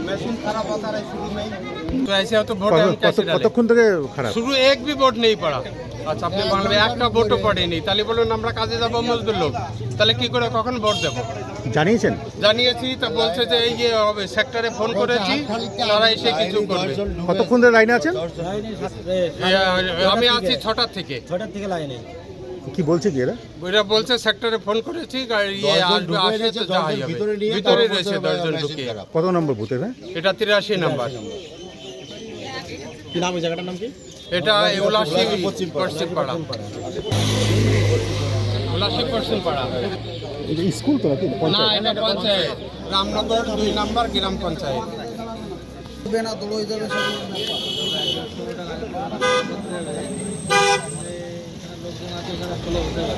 Machine खराब होता रहा शुरू में, तो ऐसे हो तो वोट हम कैसे डालें? কতক্ষণ থেকে খারাপ? শুরু এক বি ভোট নেই পড়া। আচ্ছা আপনি বাংলায় একটা ভোটও পড়েনি, তাহলে বলুন আমরা কাজে যাবো মজদুর লোক, তাহলে কি করে কখন ভোট দেবো? জানিয়েছেন? জানিয়েছি, তো বলছে যে এই যে সেক্টরে ফোন করেছি, তারা এসে কিছু করবে। কতক্ষণ ধরে লাইনে আছেন? আমি আছি 6টা থেকে। লাইনে কি বলছে কি এরা? ওরা বলছে সেক্টরে ফোন করেছি, ইয়ে আসবে, আসে তো যাওয়া যাবে। ভিতরে রয়েছে 10 জন ঢুকিয়ে। কত নম্বর বুথ এটা? এটা 83 নাম্বার। কি নাম এই জায়গাটার নাম কি? এটা উলাসী পশ্চিম পাড়া। উলাসী পশ্চিম পাড়া। এটা স্কুল তো নাকি? না, এটা পঞ্চায়েত, রামনগর 2 নাম্বার গ্রাম পঞ্চায়েত। বেনা দড়ই যাবে সব লোকজন আছে যারা চলে যাবে।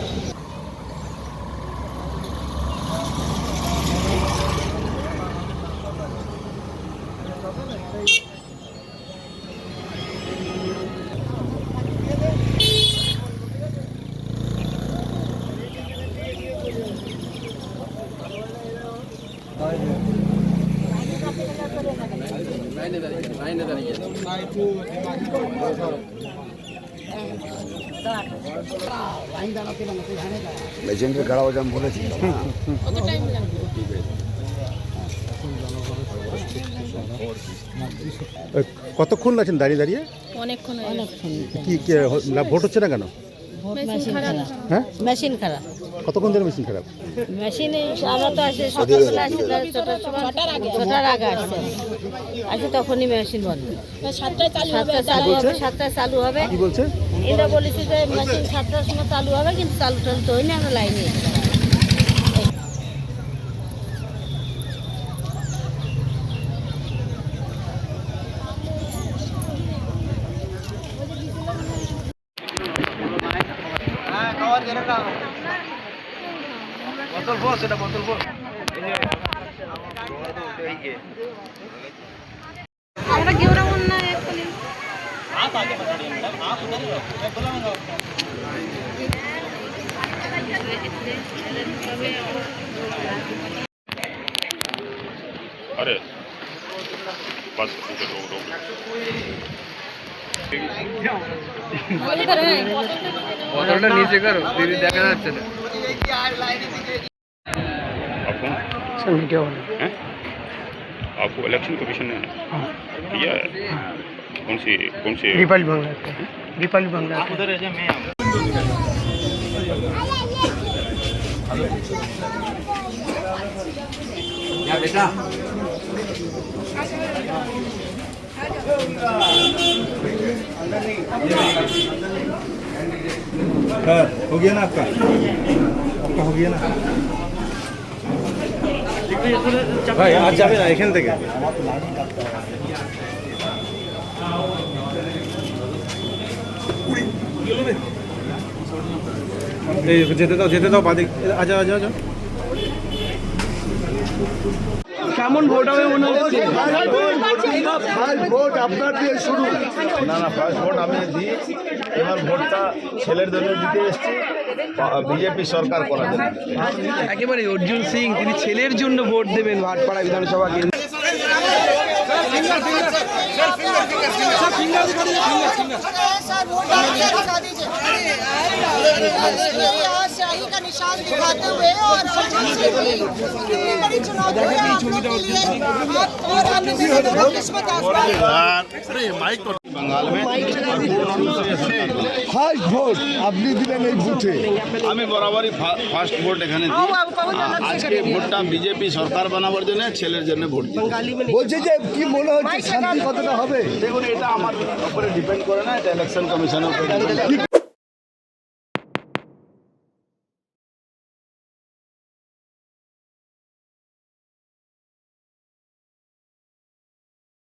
লেজেন্ডের গাড়া বাজাম বলেছি। কতক্ষণ আছেন দাঁড়িয়ে দাঁড়িয়ে? অনেকক্ষণ। কি ভোট হচ্ছে না কেন? হ্যাঁ, মেশিন খারাপ। কতক্ষণ ধরে মেশিন খারাপ? মেশিনে আমরা তো আসে সকালবেলা আসি, 6টার আগে আসছে, আসে তখনই মেশিন বন্ধ। 7টায় চালু হবে। কি বলছে? এটা বলেছি যে মেশিন 7টার সময় চালু হবে, কিন্তু চালু তো হয়নি, আমরা লাইনে। বোতল বস, এটা বোতল বস। আমরা গেউরা না এখানে अरे बस रोक বোতলটা নিচে করো, দিদি দেখা যাচ্ছে না। आपको इलेक्शन कमीशन ने किया है? कौन सी रिपब्लिक बांग्ला उधर है मैं क्या बेटा हो गया ना आपका हो गया ना ভাই? আর যাবে না এখান থেকে। যেতে দাও বাদে। আচ্ছা কেমন ভোট হবে মনে হচ্ছে? ফার্স্ট ভোট আপনার দিয়ে শুরু। না ফার্স্ট ভোট আমি দিই। এবার ভোটটা ছেলের জন্য দিতে এসেছি, বিজেপি সরকার করার জন্য। একেবারে অর্জুন সিং তিনি ছেলের জন্য ভোট দেবেন ভাটপাড়া বিধানসভা কেন্দ্র। का निशान दिखाते हुए और बड़ी चुनौती बंगाल में ফার্স্ট ভোট আপনি দিলেন এই বুথে। আমি বরাবরই ফার্স্ট ভোট এখানে দিই। আজকে ভোটটা বিজেপি সরকার বানাবার জন্য, ছেলের জন্য ভোট দিই। বলছে যে কি মনে হচ্ছে শান্তি কতটা হবে? দেখুন, এটা আমার উপরে ডিপেন্ড করে না, এটা ইলেকশন কমিশনের উপরে।